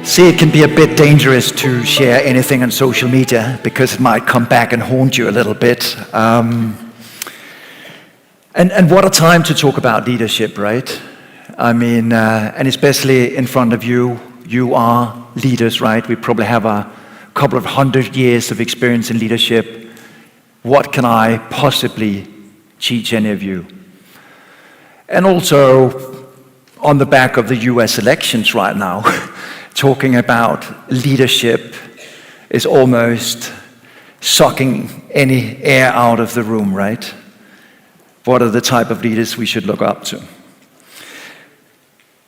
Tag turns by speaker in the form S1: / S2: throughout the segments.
S1: See, it can be a bit dangerous to share anything on social media because it might come back and haunt you a little bit. And what a time to talk about leadership, right? I mean, and especially in front of you, you are leaders, right? We probably have a couple of 100 years of experience in leadership. What can I possibly teach any of you? And also, on the back of the US elections right now, talking about leadership is almost sucking any air out of the room, right? What are the type of leaders we should look up to?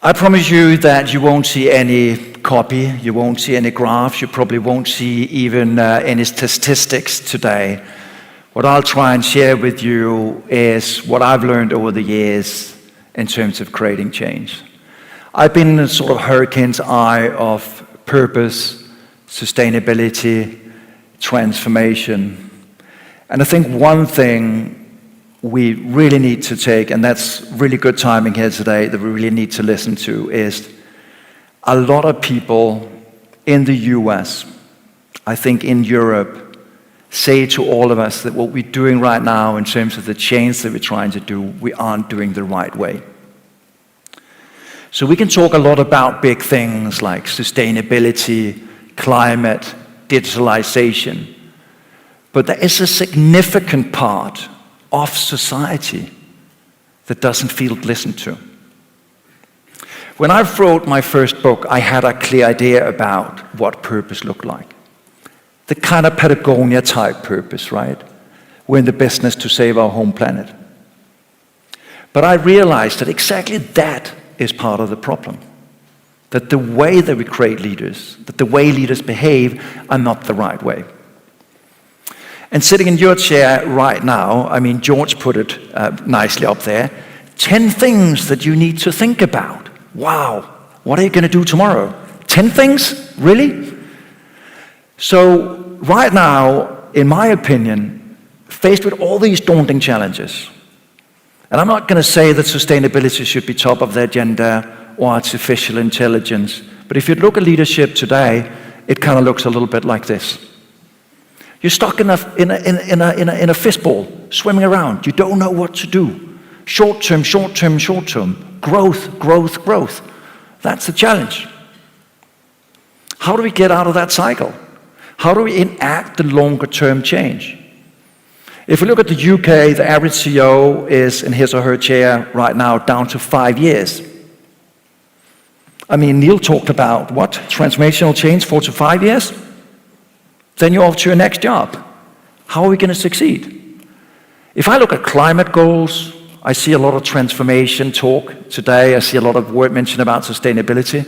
S1: I promise you that you won't see any copy, you won't see any graphs, you probably won't see even any statistics today. What I'll try and share with you is what I've learned over the years in terms of creating change. I've been in a sort of hurricane's eye of purpose, sustainability, transformation. And I think one thing we really need to take, and that's really good timing here today, that we really need to listen to is a lot of people in the US, I think in Europe, say to all of us that what we're doing right now in terms of the change that we're trying to do, we aren't doing the right way. So we can talk a lot about big things like sustainability, climate, digitalization, but there is a significant part of society that doesn't feel listened to. When I wrote my first book, I had a clear idea about what purpose looked like. The kind of Patagonia type purpose, right? We're in the business to save our home planet. But I realized that exactly that is part of the problem. That the way that we create leaders, that the way leaders behave are not the right way. And sitting in your chair right now, I mean, George put it nicely up there, 10 things that you need to think about. Wow, what are you going to do tomorrow? 10 things? Really? So right now, in my opinion, faced with all these daunting challenges, and I'm not going to say that sustainability should be top of the agenda or artificial intelligence, but if you look at leadership today, it kind of looks a little bit like this. You're stuck in a fistball, swimming around. You don't know what to do. Short term, short term, short term. Growth, growth, growth. That's the challenge. How do we get out of that cycle? How do we enact the longer term change? If we look at the UK, the average CEO is in his or her chair right now down to 5 years. I mean, Neil talked about what? Transformational change, 4 to 5 years? Then you're off to your next job. How are we going to succeed? If I look at climate goals, I see a lot of transformation talk today. I see a lot of word mentioned about sustainability.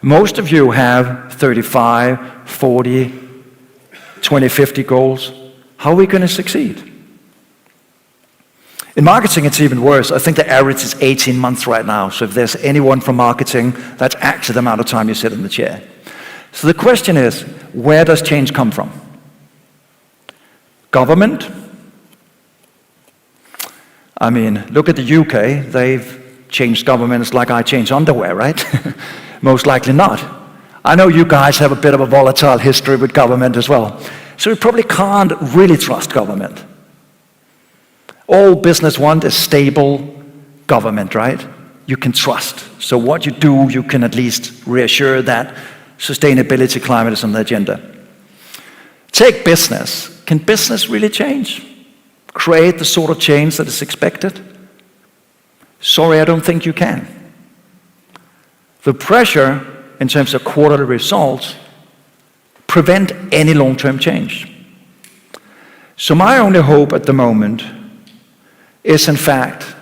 S1: Most of you have 35, 40, 2050 goals. How are we going to succeed? In marketing, it's even worse. I think the average is 18 months right now. So if there's anyone from marketing, that's actually the amount of time you sit in the chair. So the question is, where does change come from? Government? I mean, look at the UK. They've changed governments like I change underwear, right? Most likely not. I know you guys have a bit of a volatile history with government as well. So we probably can't really trust government. All business want is stable government, right? You can trust. So what you do, you can at least reassure that sustainability, climate is on the agenda. Take business. Can business really change? Create the sort of change that is expected? Sorry, I don't think you can. The pressure in terms of quarterly results prevent any long-term change. So my only hope at the moment is in fact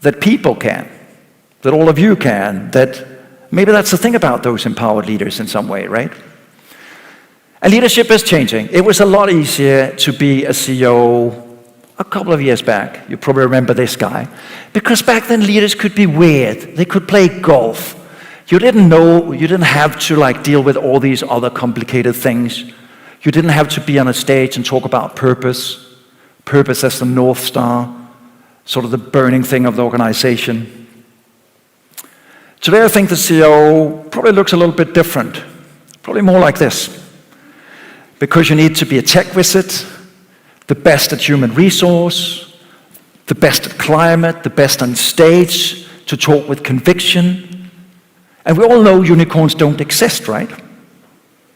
S1: that people can, that all of you can, that maybe that's the thing about those empowered leaders in some way, right? And leadership is changing. It was a lot easier to be a CEO a couple of years back. You probably remember this guy. Because back then leaders could be weird. They could play golf. You didn't have to deal with all these other complicated things. You didn't have to be on a stage and talk about purpose as the North Star. sort of the burning thing of the organization. Today, I think the CEO probably looks a little bit different, probably more like this. Because you need to be a tech wizard, the best at human resource, the best at climate, the best on stage, to talk with conviction. And we all know unicorns don't exist, right?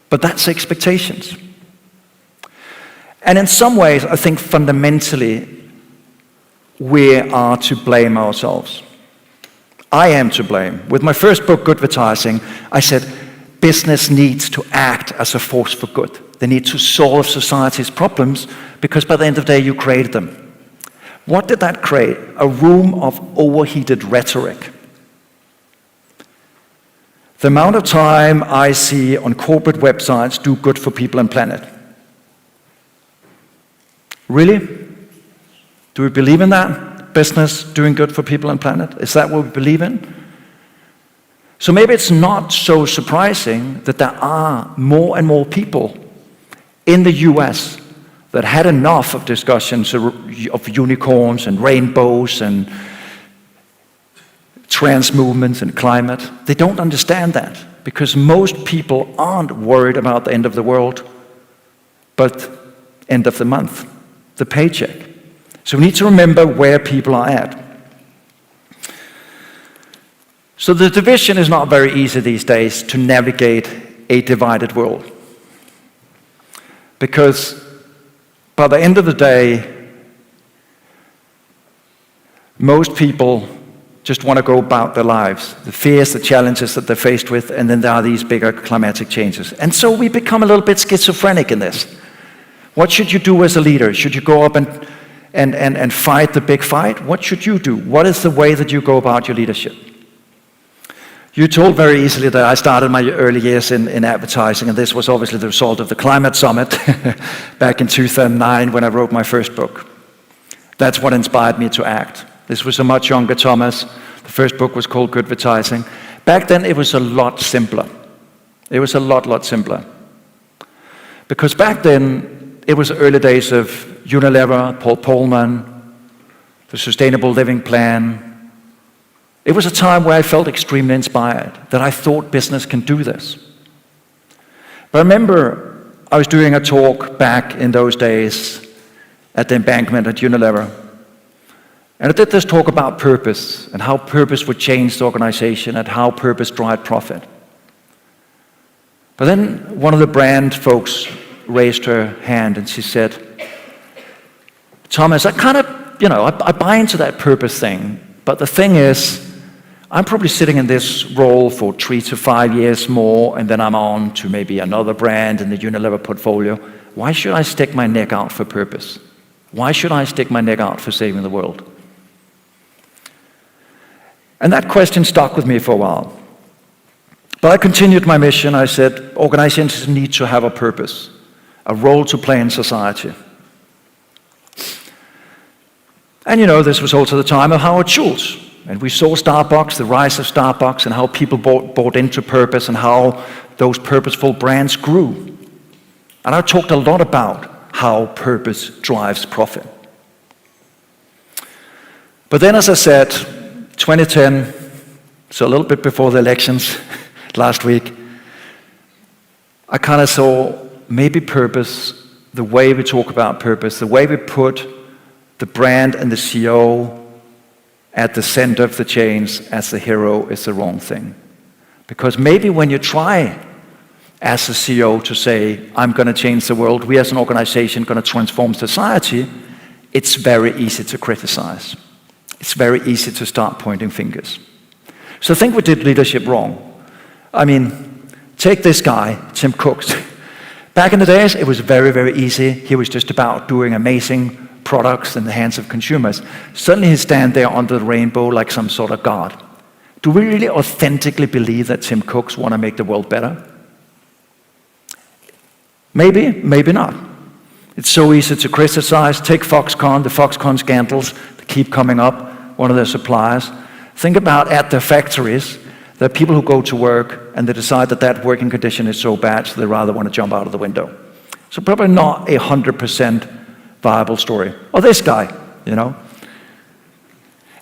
S1: But that's expectations. And in some ways, I think fundamentally, we are to blame ourselves. I am to blame. With my first book, Good Advertising, I said, business needs to act as a force for good. They need to solve society's problems because by the end of the day, you created them. What did that create? A room of overheated rhetoric. The amount of time I see on corporate websites do good for people and planet. Really? Do we believe in that? Business doing good for people and planet? Is that what we believe in? So maybe it's not so surprising that there are more and more people in the US that had enough of discussions of unicorns and rainbows and trans movements and climate. They don't understand that because most people aren't worried about the end of the world, but end of the month, the paycheck. So we need to remember where people are at. So the division is not very easy these days to navigate a divided world. Because by the end of the day, most people just want to go about their lives, the fears, the challenges that they're faced with, and then there are these bigger climatic changes. And so we become a little bit schizophrenic in this. What should you do as a leader? Should you go up and fight the big fight? What should you do? What is the way that you go about your leadership? You told very easily that I started my early years in advertising, and this was obviously the result of the climate summit back in 2009 when I wrote my first book. That's what inspired me to act. This was a much younger Thomas. The first book was called Good Advertising. Back then it was a lot simpler. It was a lot simpler. Because back then it was the early days of Unilever, Paul Polman, the Sustainable Living Plan. It was a time where I felt extremely inspired, that I thought business can do this. But I remember I was doing a talk back in those days at the embankment at Unilever. And I did this talk about purpose and how purpose would change the organization and how purpose drive profit. But then one of the brand folks raised her hand and she said, Thomas, I kind of, I buy into that purpose thing, but the thing is, I'm probably sitting in this role for 3 to 5 years more, and then I'm on to maybe another brand in the Unilever portfolio. Why should I stick my neck out for purpose? Why should I stick my neck out for saving the world? And that question stuck with me for a while. But I continued my mission. I said, organizations need to have a purpose, a role to play in society. And this was also the time of Howard Schultz. And we saw Starbucks, the rise of Starbucks, and how people bought into purpose and how those purposeful brands grew. And I talked a lot about how purpose drives profit. But then, as I said, 2010, so a little bit before the elections last week, I kind of saw maybe purpose, the way we talk about purpose, the way we put the brand and the CEO at the center of the chains as the hero is the wrong thing. Because maybe when you try as a CEO to say, I'm going to change the world, we as an organization going to transform society, it's very easy to criticize. It's very easy to start pointing fingers. So I think we did leadership wrong. I mean, take this guy, Tim Cook. Back in the days, it was very easy. He was just about doing amazing products in the hands of consumers. Suddenly he stands there under the rainbow like some sort of god. Do we really authentically believe that Tim Cooks want to make the world better? Maybe, maybe not. It's so easy to criticize. Take Foxconn, the Foxconn scandals that keep coming up, one of their suppliers. Think about at their factories, there are people who go to work and they decide that working condition is so bad, so they rather want to jump out of the window. So probably not 100% viable story. Or this guy,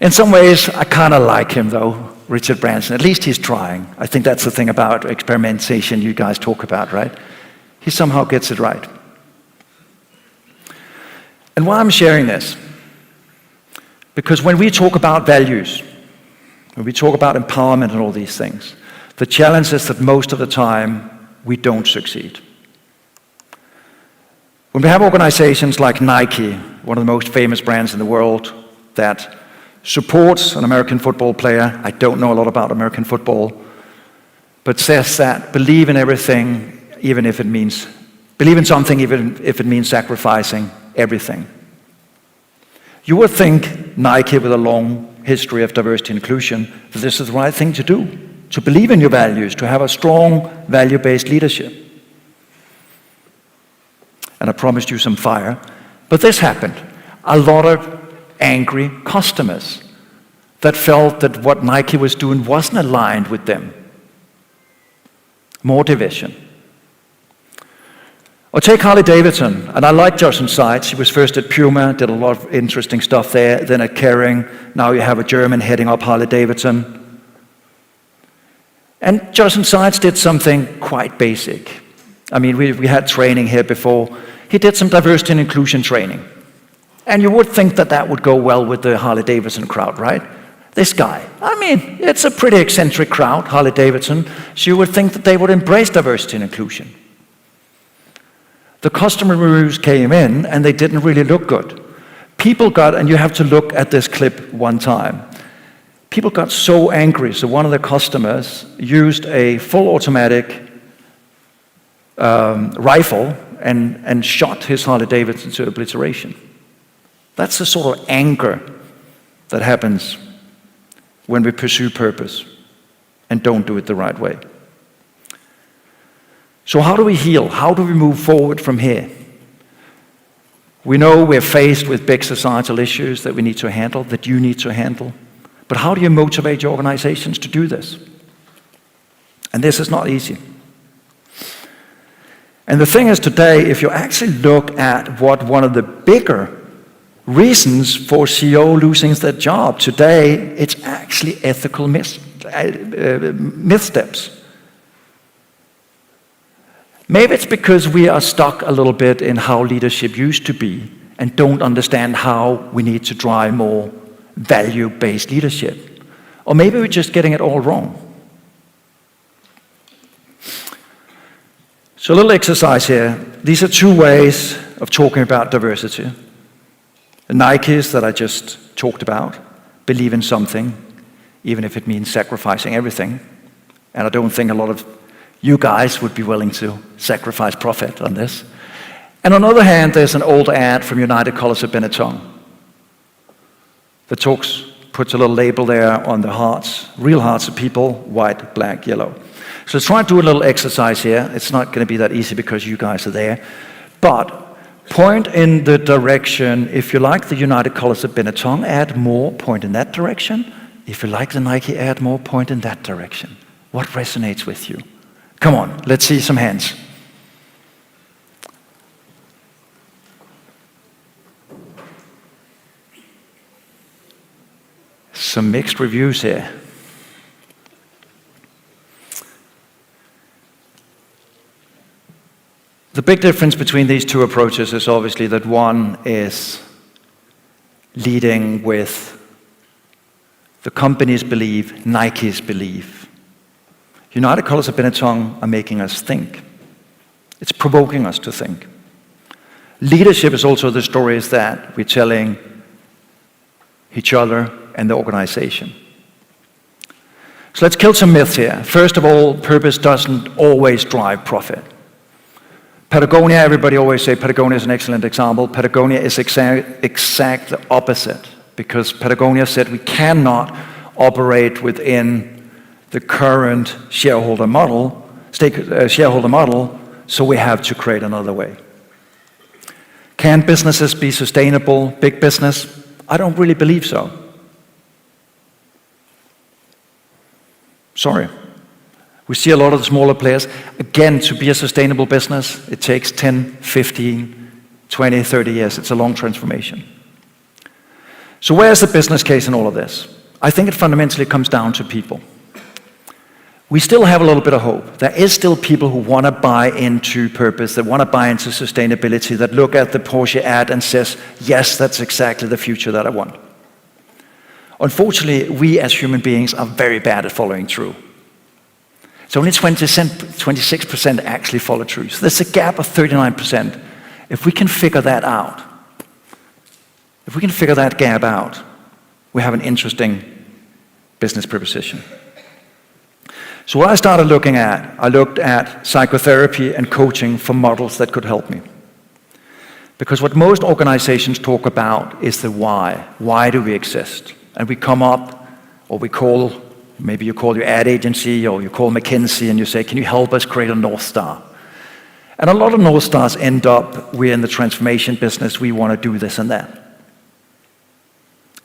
S1: In some ways, I kind of like him though, Richard Branson. At least he's trying. I think that's the thing about experimentation you guys talk about, right? He somehow gets it right. And why I'm sharing this? Because when we talk about values, when we talk about empowerment and all these things, the challenge is that most of the time we don't succeed. When we have organizations like Nike, one of the most famous brands in the world, that supports an American football player, I don't know a lot about American football, but says that believe in everything, even if it means, believe in something even if it means sacrificing everything. You would think Nike, with a long history of diversity and inclusion, that this is the right thing to do, to believe in your values, to have a strong value-based leadership. And I promised you some fire, but this happened. A lot of angry customers that felt that what Nike was doing wasn't aligned with them. More division. Or take Harley Davidson, and I like Justin Seitz. He was first at Puma, did a lot of interesting stuff there, then at Kering. Now you have a German heading up Harley Davidson. And Justin Seitz did something quite basic. I mean, we had training here before. He did some diversity and inclusion training. And you would think that that would go well with the Harley Davidson crowd, right? This guy. I mean, it's a pretty eccentric crowd, Harley Davidson. So you would think that they would embrace diversity and inclusion. The customer reviews came in, and they didn't really look good. People got, and you have to look at this clip one time. People got so angry, so one of the customers used a full automatic rifle and shot his Harley Davidson to obliteration. That's the sort of anger that happens when we pursue purpose and don't do it the right way. So how do we heal? How do we move forward from here? We know we're faced with big societal issues that we need to handle, that you need to handle. But how do you motivate your organizations to do this? And this is not easy. And the thing is today, if you actually look at what one of the bigger reasons for CEO losing their job today, it's actually ethical missteps. Maybe it's because we are stuck a little bit in how leadership used to be and don't understand how we need to drive more value-based leadership. Or maybe we're just getting it all wrong. So a little exercise here. These are two ways of talking about diversity. The Nikes that I just talked about, believe in something, even if it means sacrificing everything. And I don't think a lot of you guys would be willing to sacrifice profit on this. And on the other hand, there's an old ad from United Colors of Benetton that puts a little label there on the hearts, real hearts of people, white, black, yellow. So let's try to do a little exercise here. It's not going to be that easy because you guys are there. But point in the direction, if you like the United Colors of Benetton ad more, point in that direction. If you like the Nike ad more, point in that direction. What resonates with you? Come on, let's see some hands. Some mixed reviews here. The big difference between these two approaches is obviously that one is leading with the company's belief, Nike's belief. United Colors of Benetton are making us think. It's provoking us to think. Leadership is also the stories that we're telling each other and the organization. So let's kill some myths here. First of all, purpose doesn't always drive profit. Patagonia, everybody always say Patagonia is an excellent example. Patagonia is exact the opposite, because Patagonia said we cannot operate within the current shareholder model, so we have to create another way. Can businesses be sustainable, big business? I don't really believe so. Sorry. We see a lot of the smaller players. Again, to be a sustainable business, it takes 10, 15, 20, 30 years. It's a long transformation. So where's the business case in all of this? I think it fundamentally comes down to people. We still have a little bit of hope. There is still people who want to buy into purpose, that want to buy into sustainability, that look at the Porsche ad and says, yes, that's exactly the future that I want. Unfortunately, we as human beings are very bad at following through. So only 26% actually follow through. So there's a gap of 39%. If we can figure that out, if we can figure that gap out, we have an interesting business proposition. So what I started looking at, I looked at psychotherapy and coaching for models that could help me. Because what most organizations talk about is the why. Why do we exist? And we come up, or we call, maybe you call your ad agency, or you call McKinsey, and you say, can you help us create a North Star? And a lot of North Stars end up, we're in the transformation business, we want to do this and that.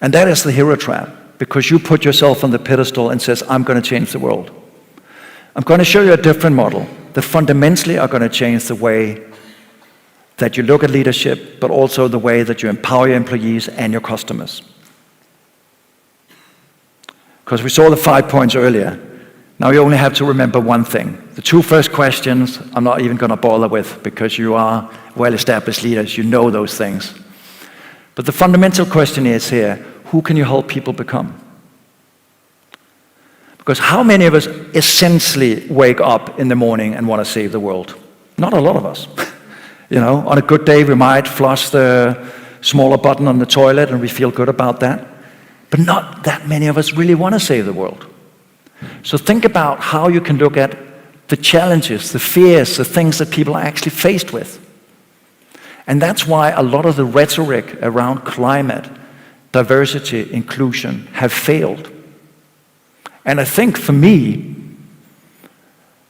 S1: And that is the hero trap, because you put yourself on the pedestal and says, I'm going to change the world. I'm going to show you a different model that fundamentally are going to change the way that you look at leadership, but also the way that you empower your employees and your customers. Because we saw the 5 points earlier. Now you only have to remember one thing. The 2 first questions I'm not even going to bother with, because you are well-established leaders, you know those things. But the fundamental question is here, who can you help people become? Because how many of us essentially wake up in the morning and want to save the world? Not a lot of us. You know, on a good day we might flush the smaller button on the toilet and we feel good about that. But not that many of us really want to save the world. So think about how you can look at the challenges, the fears, the things that people are actually faced with. And that's why a lot of the rhetoric around climate, diversity, inclusion have failed. And I think for me,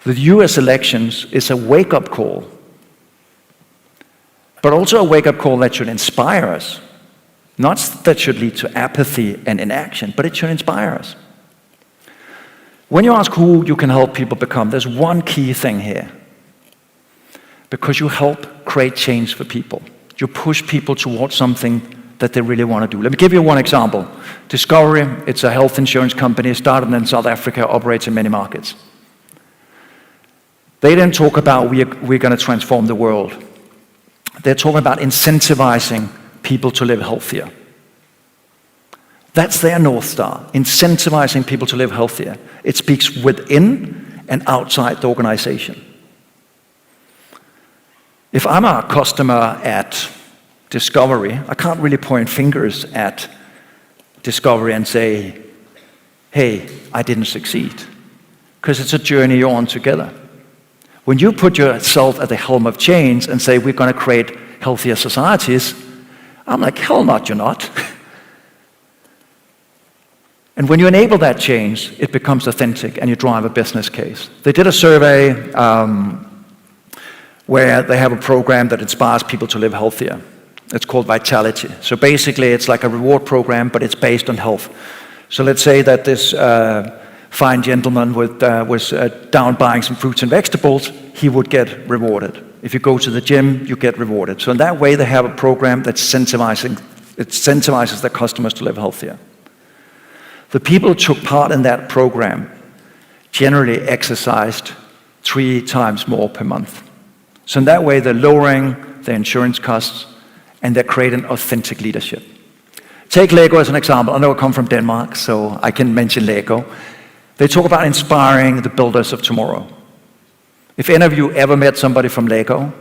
S1: the US elections is a wake-up call, but also a wake-up call that should inspire us. Not that should lead to apathy and inaction, but it should inspire us. When you ask who you can help people become, there's one key thing here. Because you help create change for people. You push people towards something that they really want to do. Let me give you one example. Discovery, it's a health insurance company, started in South Africa, operates in many markets. They didn't talk about we're going to transform the world. They're talking about incentivizing people to live healthier. That's their North Star, incentivizing people to live healthier. It speaks within and outside the organization. If I'm a customer at Discovery, I can't really point fingers at Discovery and say, hey, I didn't succeed. Because it's a journey you're on together. When you put yourself at the helm of change and say, we're going to create healthier societies, I'm like, hell not, you're not. And when you enable that change, it becomes authentic and you drive a business case. They did a survey where they have a program that inspires people to live healthier. It's called Vitality. So basically it's like a reward program, but it's based on health. So let's say that this fine gentleman was down buying some fruits and vegetables, he would get rewarded. If you go to the gym, you get rewarded. So in that way, they have a program that incentivizes their customers to live healthier. The people who took part in that program generally exercised 3 times more per month. So in that way, they're lowering their insurance costs and they're creating authentic leadership. Take Lego as an example. I know I come from Denmark, so I can mention Lego. They talk about inspiring the builders of tomorrow. If any of you ever met somebody from Lego,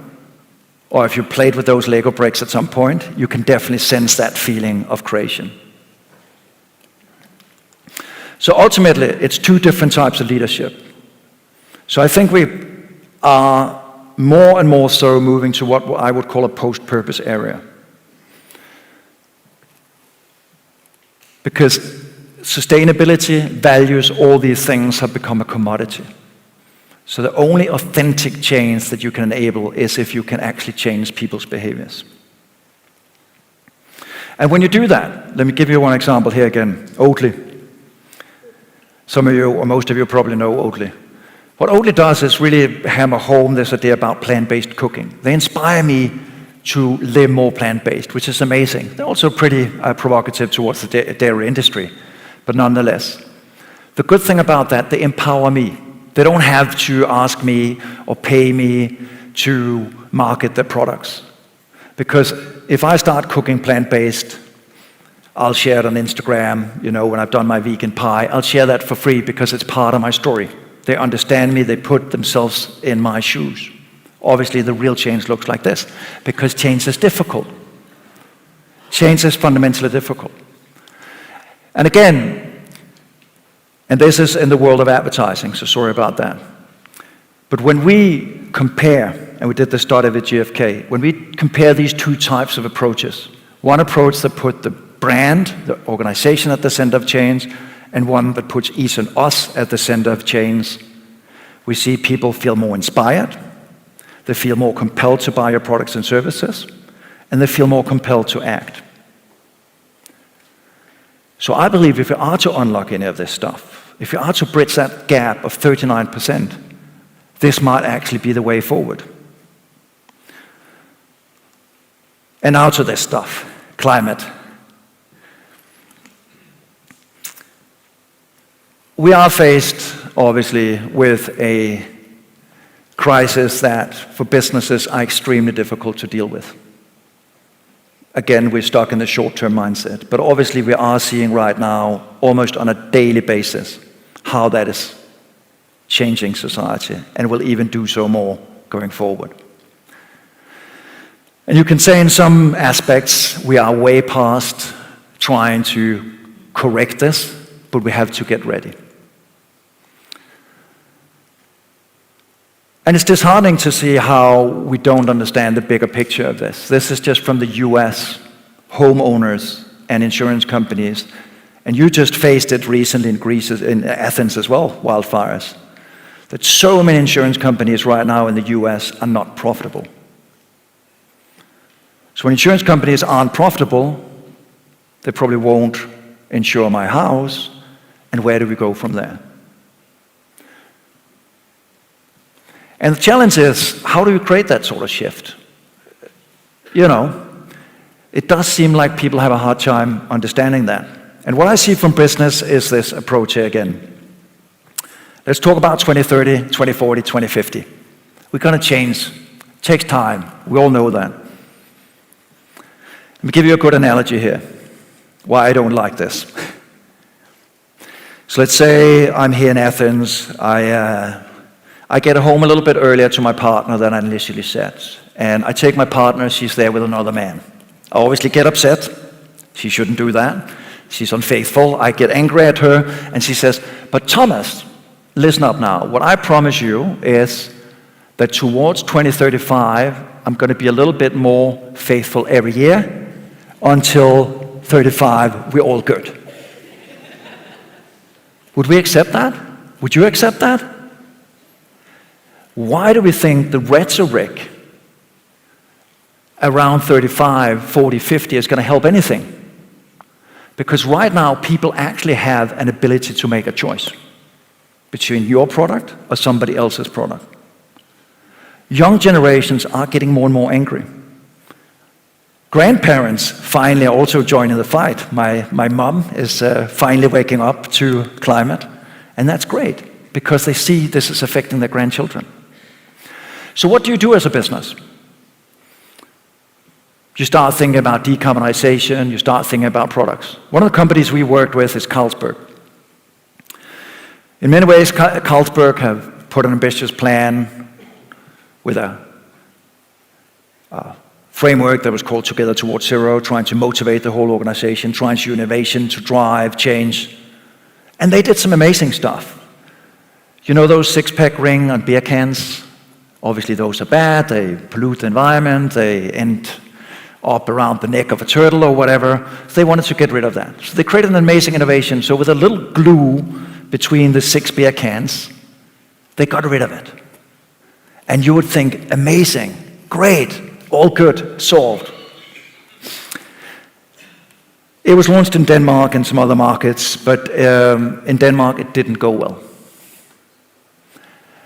S1: or if you played with those Lego bricks at some point, you can definitely sense that feeling of creation. So ultimately, it's 2 different types of leadership. So I think we are more and more so moving to what I would call a post-purpose area. Because sustainability, values, all these things have become a commodity. So the only authentic change that you can enable is if you can actually change people's behaviors. And when you do that, let me give you one example here again, Oatly. Some of you, or most of you probably know Oatly. What Oatly does is really hammer home this idea about plant-based cooking. They inspire me to live more plant-based, which is amazing. They're also pretty provocative towards the dairy industry, but nonetheless. The good thing about that, they empower me. They don't have to ask me or pay me to market their products. Because if I start cooking plant-based, I'll share it on Instagram, when I've done my vegan pie, I'll share that for free because it's part of my story. They understand me, they put themselves in my shoes. Obviously, the real change looks like this, because change is difficult. Change is fundamentally difficult. And again, and this is in the world of advertising, so sorry about that. But when we compare, and we did the study with GfK, when we compare these two types of approaches, one approach that put the brand, the organization at the center of change, and one that puts each and us at the center of change, we see people feel more inspired, they feel more compelled to buy your products and services, and they feel more compelled to act. So I believe if you are to unlock any of this stuff, if you are to bridge that gap of 39%, this might actually be the way forward. And now to this stuff, climate. We are faced, obviously, with a crisis that, for businesses, are extremely difficult to deal with. Again, we're stuck in the short-term mindset, but obviously we are seeing right now, almost on a daily basis, how that is changing society, and will even do so more going forward. And you can say in some aspects, we are way past trying to correct this, but we have to get ready. And it's disheartening to see how we don't understand the bigger picture of this. This is just from the US, homeowners and insurance companies. And you just faced it recently in Greece, in Athens as well, wildfires. That so many insurance companies right now in the US are not profitable. So when insurance companies aren't profitable, they probably won't insure my house. And where do we go from there? And the challenge is, how do you create that sort of shift? It does seem like people have a hard time understanding that. And what I see from business is this approach here again. Let's talk about 2030, 2040, 2050. We're going to change. It takes time. We all know that. Let me give you a good analogy here, why I don't like this. So let's say I'm here in Athens. I get home a little bit earlier to my partner than I initially said. And I take my partner, she's there with another man. I obviously get upset. She shouldn't do that. She's unfaithful. I get angry at her, and she says, "But Thomas, listen up now. What I promise you is that towards 2035, I'm going to be a little bit more faithful every year. Until 35, we're all good." Would we accept that? Would you accept that? Why do we think the rhetoric around 35, 40, 50 is going to help anything? Because right now, people actually have an ability to make a choice between your product or somebody else's product. Young generations are getting more and more angry. Grandparents finally are also joining the fight. My mom is finally waking up to climate, and that's great because they see this is affecting their grandchildren. So what do you do as a business? You start thinking about decarbonization, you start thinking about products. One of the companies we worked with is Carlsberg. In many ways, Carlsberg have put an ambitious plan with a framework that was called Together Towards Zero, trying to motivate the whole organization, trying to use innovation to drive change. And they did some amazing stuff. You know those six-pack ring on beer cans? Obviously those are bad, they pollute the environment, they end up around the neck of a turtle or whatever. So they wanted to get rid of that. So they created an amazing innovation. So with a little glue between the 6 beer cans, they got rid of it. And you would think, amazing, great, all good, solved. It was launched in Denmark and some other markets, but in Denmark it didn't go well.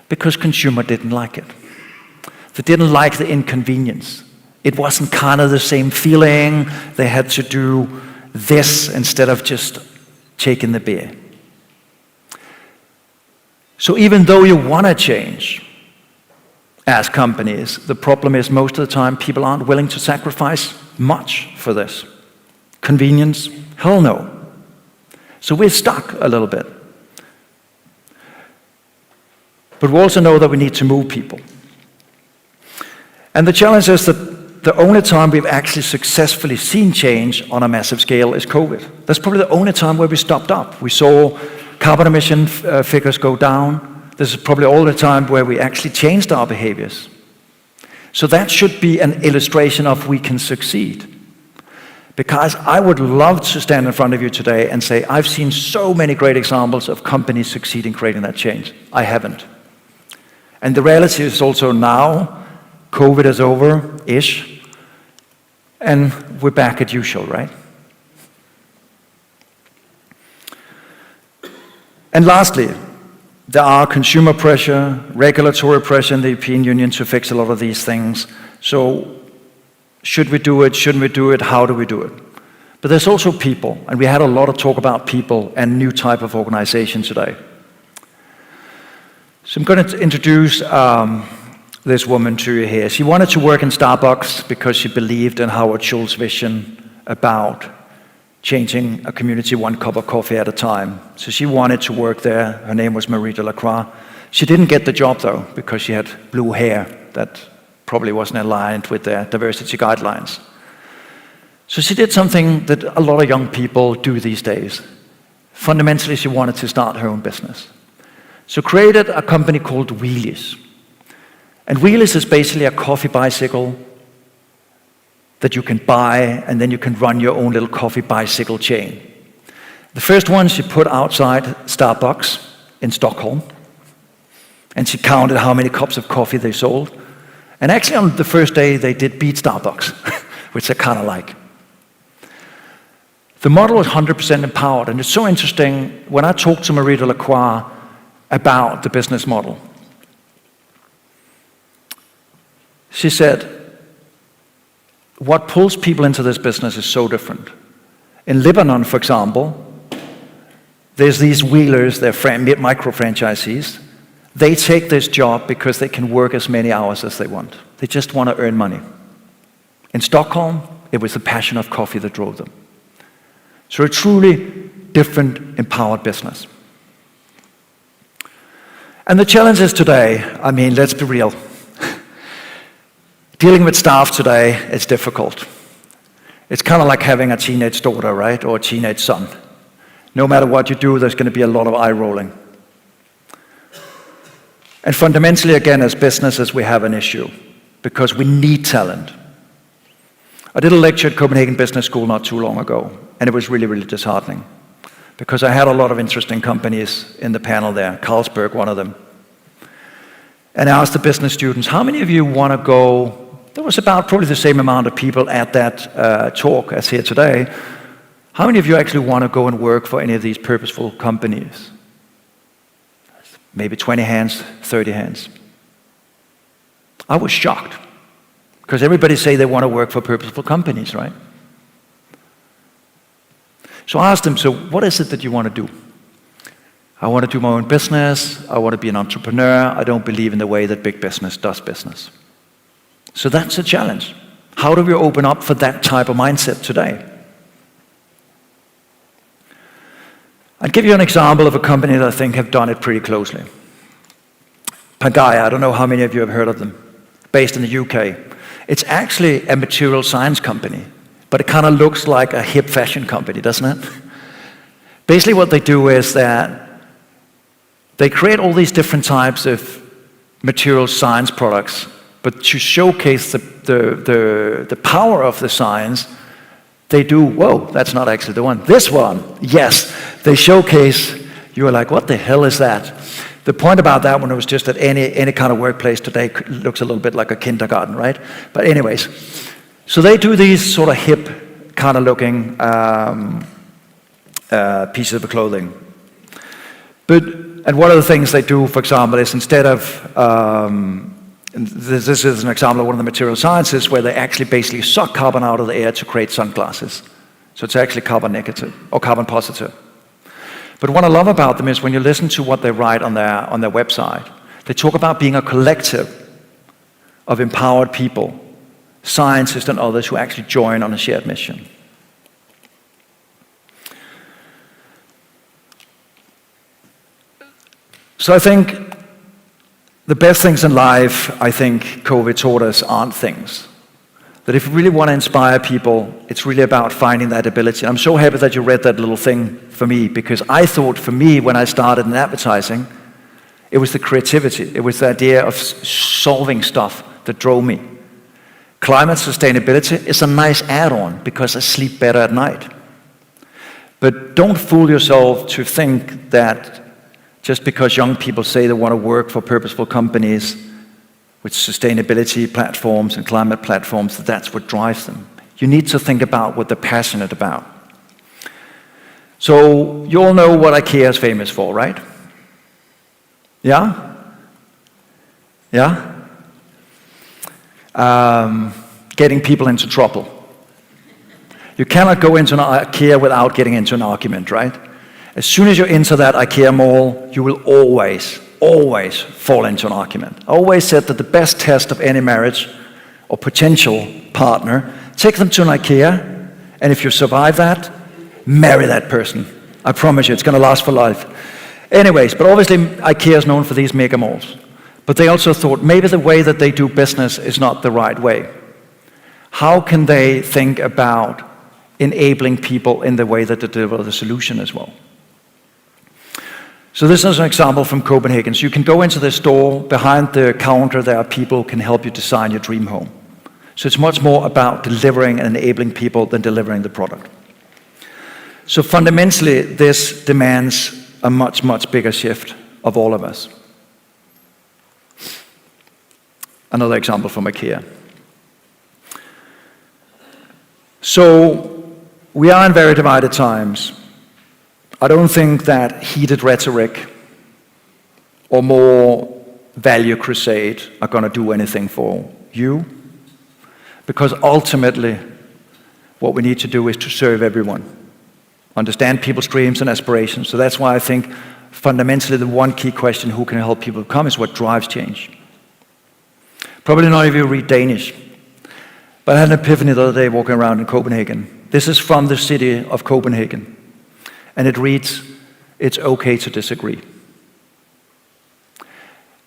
S1: Because consumer didn't like it. They didn't like the inconvenience. It wasn't kind of the same feeling. They had to do this instead of just taking the beer. So even though you want to change as companies, the problem is most of the time people aren't willing to sacrifice much for this. Convenience? Hell no. So we're stuck a little bit. But we also know that we need to move people. And the challenge is that the only time we've actually successfully seen change on a massive scale is COVID. That's probably the only time where we stopped up. We saw carbon emission figures go down. This is probably all the time where we actually changed our behaviors. So that should be an illustration of we can succeed. Because I would love to stand in front of you today and say, I've seen so many great examples of companies succeeding creating that change. I haven't. And the reality is also now, COVID is over-ish, and we're back at usual, right? And lastly, there are consumer pressure, regulatory pressure in the European Union to fix a lot of these things. So should we do it? Shouldn't we do it? How do we do it? But there's also people, and we had a lot of talk about people and new type of organization today. So I'm going to introduce this woman to you here. She wanted to work in Starbucks because she believed in Howard Schultz's vision about changing a community one cup of coffee at a time. So she wanted to work there. Her name was Marie Delacroix. She didn't get the job though, because she had blue hair that probably wasn't aligned with their diversity guidelines. So she did something that a lot of young people do these days. Fundamentally, she wanted to start her own business. So created a company called Wheelies. And Wheelies is basically a coffee bicycle that you can buy, and then you can run your own little coffee bicycle chain. The first one she put outside Starbucks in Stockholm, and she counted how many cups of coffee they sold. And actually on the first day they did beat Starbucks, which I kind of like. The model was 100% empowered, and it's so interesting when I talked to Marie Delacroix about the business model. She said, what pulls people into this business is so different. In Lebanon, for example, there's these wheelers, they're micro-franchisees. They take this job because they can work as many hours as they want. They just want to earn money. In Stockholm, it was the passion of coffee that drove them. So a truly different, empowered business. And the challenge is today, I mean, let's be real. Dealing with staff today is difficult. It's kind of like having a teenage daughter, right? Or a teenage son. No matter what you do, there's going to be a lot of eye rolling. And fundamentally, again, as businesses, we have an issue because we need talent. I did a lecture at Copenhagen Business School not too long ago, and it was really, really disheartening because I had a lot of interesting companies in the panel there, Carlsberg, one of them. And I asked the business students, how many of you want to go? There was about probably the same amount of people at that talk as here today. How many of you actually want to go and work for any of these purposeful companies? Maybe 20 hands, 30 hands. I was shocked because everybody say they want to work for purposeful companies, right? So I asked them, so what is it that you want to do? I want to do my own business. I want to be an entrepreneur. I don't believe in the way that big business does business. So that's a challenge. How do we open up for that type of mindset today? I'll give you an example of a company that I think have done it pretty closely. Pagaya, I don't know how many of you have heard of them, based in the UK. It's actually a material science company, but it kind of looks like a hip fashion company, doesn't it? Basically what they do is that they create all these different types of material science products, but to showcase the power of the science, they do, whoa, that's not actually the one. This one, yes, they showcase, you are like, what the hell is that? The point about that one was just that any kind of workplace today looks a little bit like a kindergarten, right? But anyways, so they do these sort of hip kind of looking pieces of clothing. And one of the things they do, for example, is instead of And this is an example of one of the material sciences where they actually basically suck carbon out of the air to create sunglasses. So it's actually carbon negative or carbon positive. But what I love about them is when you listen to what they write on their website, they talk about being a collective of empowered people, scientists and others who actually join on a shared mission. So I think the best things in life, I think COVID taught us, aren't things. That if you really want to inspire people, it's really about finding that ability. I'm so happy that you read that little thing for me, because I thought for me when I started in advertising, it was the creativity. It was the idea of solving stuff that drove me. Climate sustainability is a nice add-on because I sleep better at night. But don't fool yourself to think that just because young people say they want to work for purposeful companies with sustainability platforms and climate platforms, that's what drives them. You need to think about what they're passionate about. So you all know what IKEA is famous for, right? Yeah? Yeah? Getting people into trouble. You cannot go into an IKEA without getting into an argument, right? As soon as you're into that IKEA mall, you will always fall into an argument. I always said that the best test of any marriage or potential partner, take them to an IKEA, and if you survive that, marry that person. I promise you, it's going to last for life. Anyways, but obviously IKEA is known for these mega malls. But they also thought maybe the way that they do business is not the right way. How can they think about enabling people in the way that they deliver the solution as well? So this is an example from Copenhagen. So you can go into the store, behind the counter there are people who can help you design your dream home. So it's much more about delivering and enabling people than delivering the product. So fundamentally, this demands a much, much bigger shift of all of us. Another example from IKEA. So we are in very divided times. I don't think that heated rhetoric or more value crusade are going to do anything for you, because ultimately what we need to do is to serve everyone, understand people's dreams and aspirations. So that's why I think fundamentally the one key question, who can help people become, is what drives change. Probably none of you read Danish, but I had an epiphany the other day walking around in Copenhagen. This is from the city of Copenhagen. And it reads, "It's okay to disagree."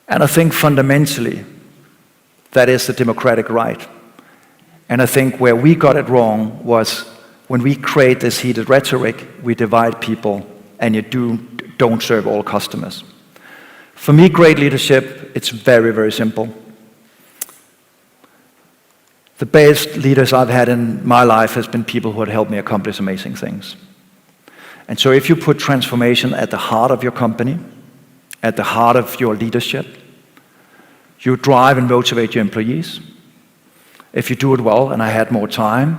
S1: And I think fundamentally, that is the democratic right. And I think where we got it wrong was when we create this heated rhetoric, we divide people, and you don't serve all customers. For me, great leadership, it's very, very simple. The best leaders I've had in my life has been people who had helped me accomplish amazing things. And so if you put transformation at the heart of your company, at the heart of your leadership, you drive and motivate your employees. If you do it well, and I had more time,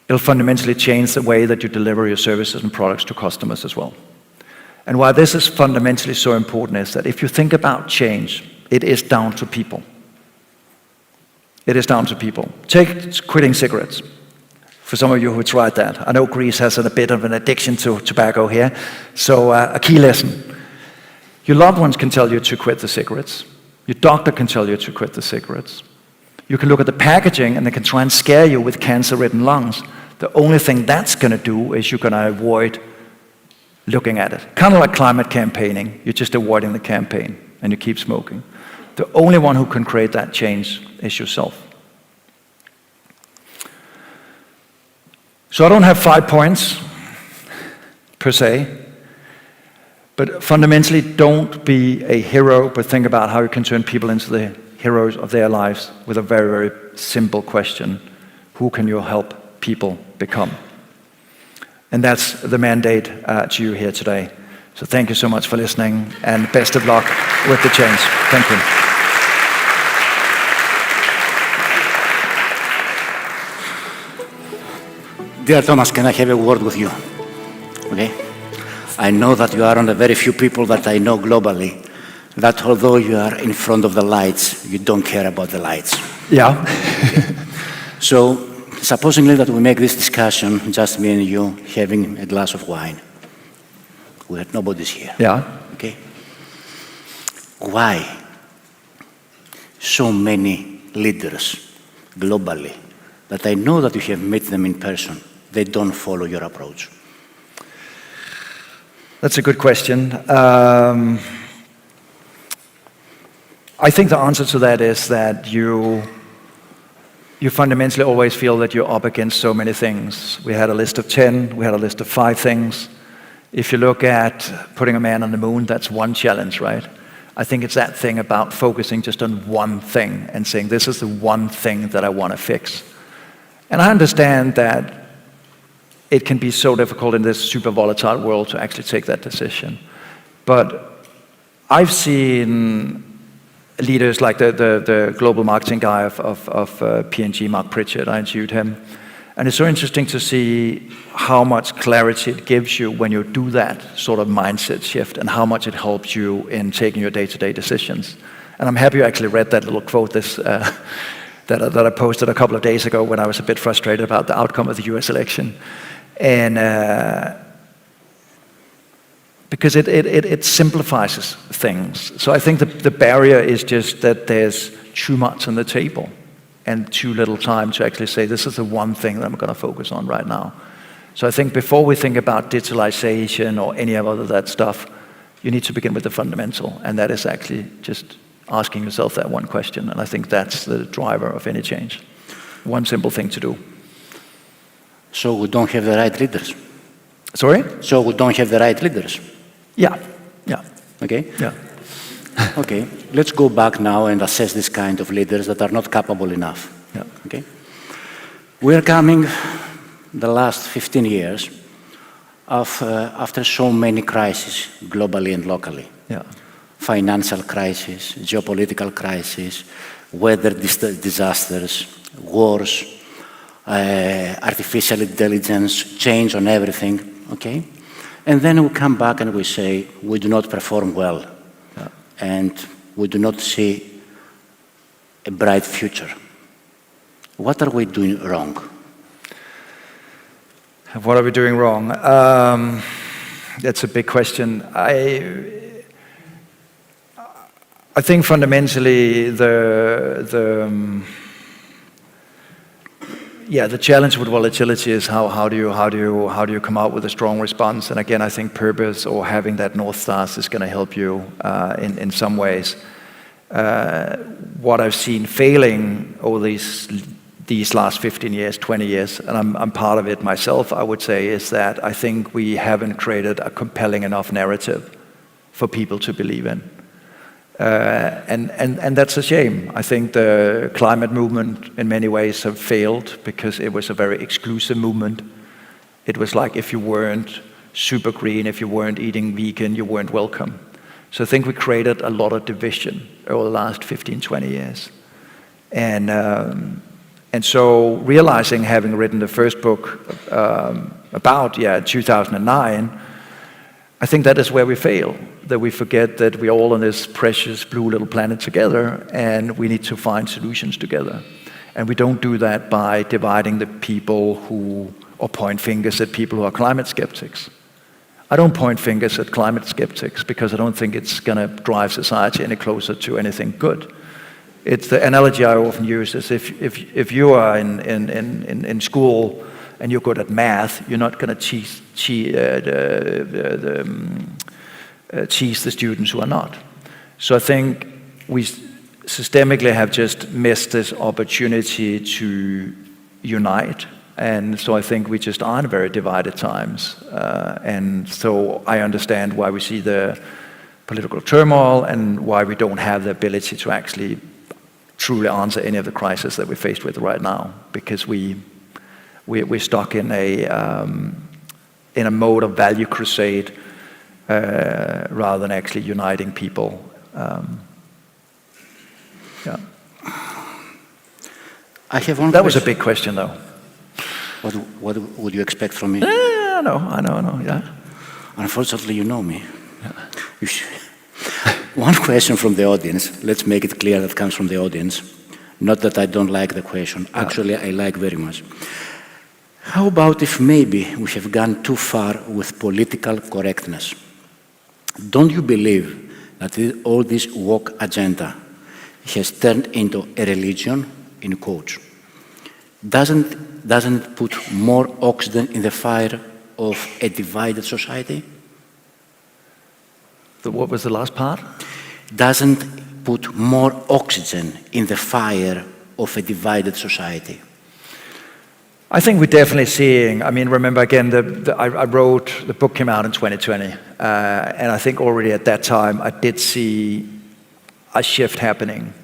S1: it'll fundamentally change the way that you deliver your services and products to customers as well. And why this is fundamentally so important is that if you think about change, it is down to people. It is down to people. Take quitting cigarettes. For some of you who tried that. I know Greece has a bit of an addiction to tobacco here. So a key lesson. Your loved ones can tell you to quit the cigarettes. Your doctor can tell you to quit the cigarettes. You can look at the packaging and they can try and scare you with cancer-ridden lungs. The only thing that's going to do is you're going to avoid looking at it. Kind of like climate campaigning. You're just avoiding the campaign and you keep smoking. The only one who can create that change is yourself. So I don't have 5 points, per se, but fundamentally don't be a hero, but think about how you can turn people into the heroes of their lives with a very, very simple question. Who can you help people become? And that's the mandate to you here today. So thank you so much for listening, and best of luck with the change. Thank you.
S2: Dear Thomas, can I have a word with you? Okay? I know that you are one of the very few people that I know globally that although you are in front of the lights, you don't care about the lights.
S1: Yeah.
S2: So, supposingly that we make this discussion, just me and you, having a glass of wine. Nobody's here.
S1: Yeah.
S2: Okay? Why so many leaders globally that I know that you have met them in person, they don't follow your approach?
S1: That's a good question. I think the answer to that is that you fundamentally always feel that you're up against so many things. We had a list of 10, we had a list of 5 things. If you look at putting a man on the moon, that's one challenge, right? I think it's that thing about focusing just on one thing and saying, this is the one thing that I want to fix. And I understand that it can be so difficult in this super volatile world to actually take that decision. But I've seen leaders like the global marketing guy of P&G, Mark Pritchard. I interviewed him. And it's so interesting to see how much clarity it gives you when you do that sort of mindset shift and how much it helps you in taking your day-to-day decisions. And I'm happy you actually read that little quote that I posted a couple of days ago when I was a bit frustrated about the outcome of the US election. And because it simplifies things. So I think the barrier is just that there's too much on the table and too little time to actually say, this is the one thing that I'm going to focus on right now. So I think before we think about digitalization or any of that stuff, you need to begin with the fundamental, and that is actually just asking yourself that one question, and I think that's the driver of any change. One simple thing to do.
S2: So we don't have the right leaders.
S1: Sorry?
S2: So we don't have the right leaders.
S1: Yeah.
S2: Okay?
S1: Yeah.
S2: Okay, let's go back now and assess this kind of leaders that are not capable enough.
S1: Yeah.
S2: Okay? We're coming the last 15 years after so many crises globally and locally.
S1: Yeah.
S2: Financial crisis, geopolitical crisis, weather disasters, wars, artificial intelligence, change on everything, okay? And then we come back and we say, we do not perform well.
S1: Yeah.
S2: And we do not see a bright future. What are we doing wrong?
S1: What are we doing wrong? That's a big question. I think fundamentally the challenge with volatility is how do you come out with a strong response? And again, I think purpose or having that North Star is going to help you in some ways. What I've seen failing over these last 15 years, 20 years, and I'm part of it myself, I would say, is that I think we haven't created a compelling enough narrative for people to believe in. And that's a shame. I think the climate movement in many ways have failed because it was a very exclusive movement. It was like if you weren't super green, if you weren't eating vegan, you weren't welcome. So I think we created a lot of division over the last 15, 20 years. And so realizing, having written the first book about 2009, I think that is where we fail, that we forget that we're all on this precious blue little planet together, and we need to find solutions together. And we don't do that by dividing the people or point fingers at people who are climate skeptics. I don't point fingers at climate skeptics because I don't think it's going to drive society any closer to anything good. It's the analogy I often use is if you are in school and you're good at math, you're not going to cheese the students who are not. So I think we systemically have just missed this opportunity to unite. And so I think we just are in very divided times. And so I understand why we see the political turmoil and why we don't have the ability to actually truly answer any of the crises that we're faced with right now, because we're stuck in a mode of value crusade rather than actually uniting people. That was a big question, though.
S2: What would you expect from me?
S1: I know, yeah.
S2: Unfortunately, you know me.
S1: Yeah.
S2: One question from the audience. Let's make it clear that comes from the audience. Not that I don't like the question. Actually, I like very much. How about if maybe we have gone too far with political correctness? Don't you believe that all this woke agenda has turned into a religion, in quotes? Doesn't it put more oxygen in the fire of a divided society?
S1: What was the last part?
S2: Doesn't put more oxygen in the fire of a divided society?
S1: I think we're definitely seeing, I mean, remember again, I wrote, the book came out in 2020, and I think already at that time I did see a shift happening.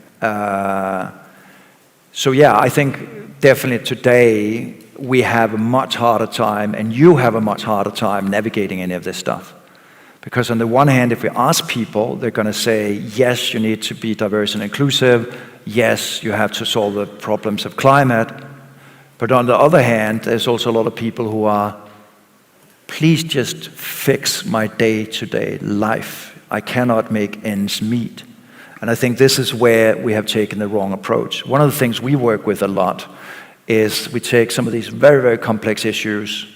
S1: So yeah, I think definitely today we have a much harder time, and you have a much harder time navigating any of this stuff. Because on the one hand, if we ask people, they're going to say, yes, you need to be diverse and inclusive. Yes, you have to solve the problems of climate. But on the other hand, there's also a lot of people who are, please just fix my day-to-day life. I cannot make ends meet. And I think this is where we have taken the wrong approach. One of the things we work with a lot is we take some of these very, very complex issues,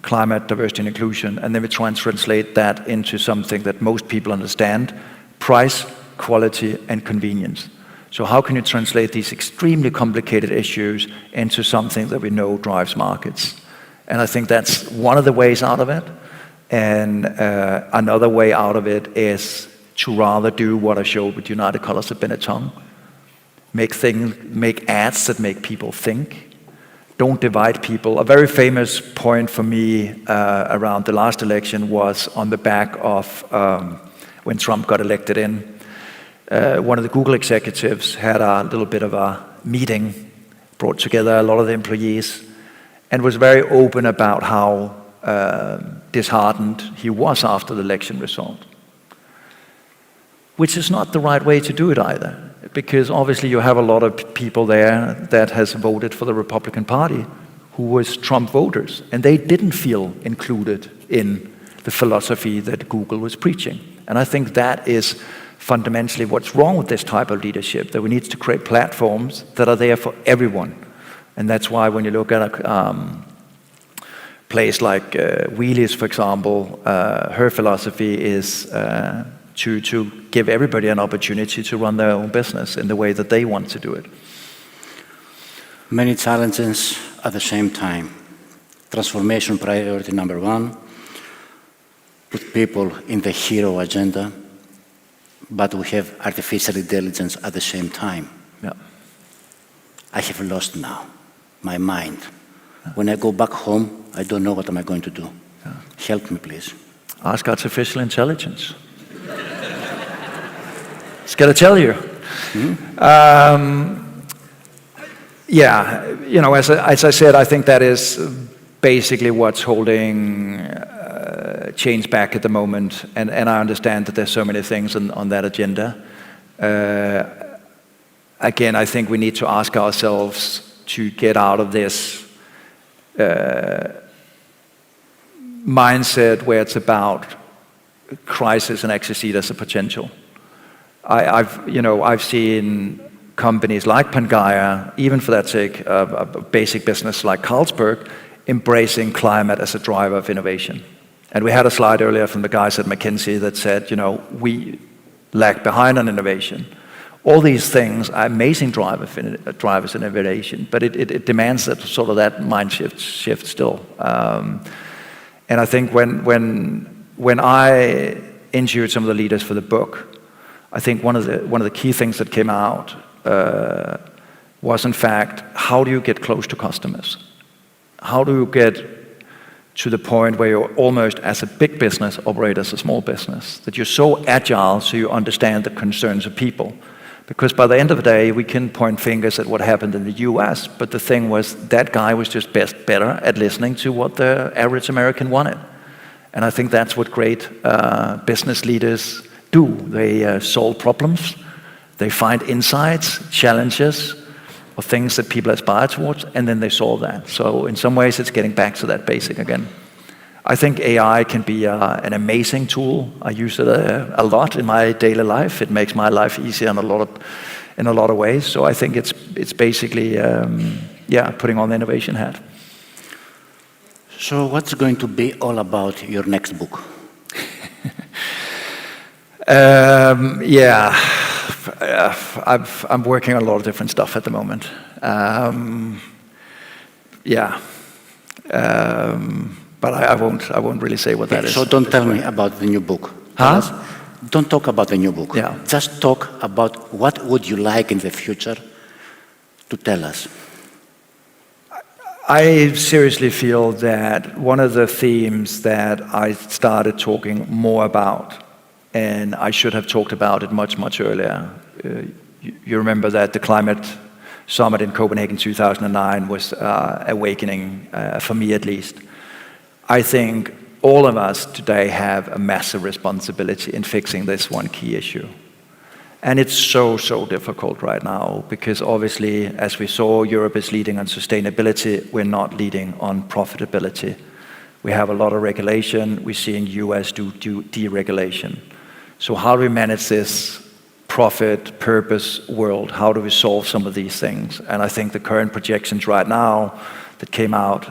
S1: climate, diversity, and inclusion, and then we try and translate that into something that most people understand: price, quality, and convenience. So how can you translate these extremely complicated issues into something that we know drives markets? And I think that's one of the ways out of it. And another way out of it is to rather do what I showed with United Colors of Benetton. Make ads that make people think. Don't divide people. A very famous point for me around the last election was on the back of when Trump got elected in. One of the Google executives had a little bit of a meeting, brought together a lot of the employees, and was very open about how disheartened he was after the election result. Which is not the right way to do it either, because obviously you have a lot of people there that has voted for the Republican Party who was Trump voters, and they didn't feel included in the philosophy that Google was preaching. And I think that is fundamentally what's wrong with this type of leadership, that we need to create platforms that are there for everyone. And that's why when you look at a place like Wheelie's, for example, her philosophy is to give everybody an opportunity to run their own business in the way that they want to do it.
S2: Many challenges at the same time. Transformation priority number one, put people in the hero agenda, but we have artificial intelligence at the same time.
S1: Yeah.
S2: I have lost now my mind. Yeah. When I go back home, I don't know what am I going to do. Yeah. Help me, please.
S1: Ask artificial intelligence. It's got to tell you. Mm-hmm. Yeah, you know, as I said, I think that is basically what's holding change back at the moment, and I understand that there's so many things on that agenda. Again, I think we need to ask ourselves to get out of this mindset where it's about crisis and actually see it as a potential. I've seen companies like Pangaea, even for that sake, a basic business like Carlsberg, embracing climate as a driver of innovation. And we had a slide earlier from the guys at McKinsey that said, you know, we lag behind on innovation. All these things are amazing drivers in innovation, but it demands that sort of that mind shift still. And I think when I interviewed some of the leaders for the book, I think one of the key things that came out was, in fact, how do you get close to customers? How do you get to the point where you're almost, as a big business, operate as a small business? That you're so agile so you understand the concerns of people. Because by the end of the day, we can point fingers at what happened in the US, but the thing was that guy was just better at listening to what the average American wanted. And I think that's what great business leaders do. They solve problems, they find insights, challenges, or things that people aspire towards, and then they solve that. So in some ways, it's getting back to that basic again. I think AI can be an amazing tool. I use it a lot in my daily life. It makes my life easier in a lot of ways. So I think it's basically putting on the innovation hat.
S2: So what's going to be all about your next book?
S1: I'm working on a lot of different stuff at the moment. But I won't really say what that is.
S2: So don't tell me about the new book. Don't talk about the new book.
S1: Yeah.
S2: Just talk about what would you like in the future to tell us.
S1: I seriously feel that one of the themes that I started talking more about, and I should have talked about it much, much earlier. You remember that the climate summit in Copenhagen 2009 was awakening, for me at least. I think all of us today have a massive responsibility in fixing this one key issue. And it's so difficult right now, because obviously, as we saw, Europe is leading on sustainability, we're not leading on profitability. We have a lot of regulation, we're seeing US do deregulation. So how do we manage this profit, purpose world? How do we solve some of these things? And I think the current projections right now that came out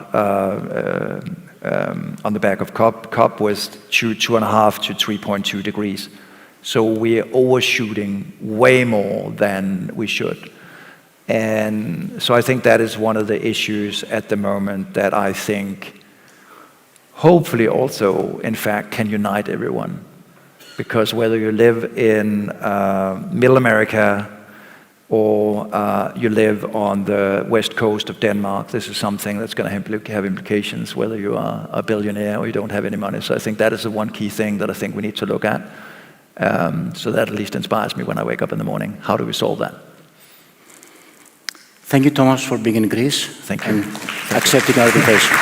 S1: on the back of COP was 2.5 to 3.2 degrees. So we're overshooting way more than we should. And so I think that is one of the issues at the moment that I think hopefully also, in fact, can unite everyone. Because whether you live in Middle America or you live on the west coast of Denmark, this is something that's going to have implications whether you are a billionaire or you don't have any money. So I think that is the one key thing that I think we need to look at. So that at least inspires me when I wake up in the morning. How do we solve that?
S2: Thank you, Thomas, for being in Greece.
S1: Thank you.
S2: And accepting our invitation.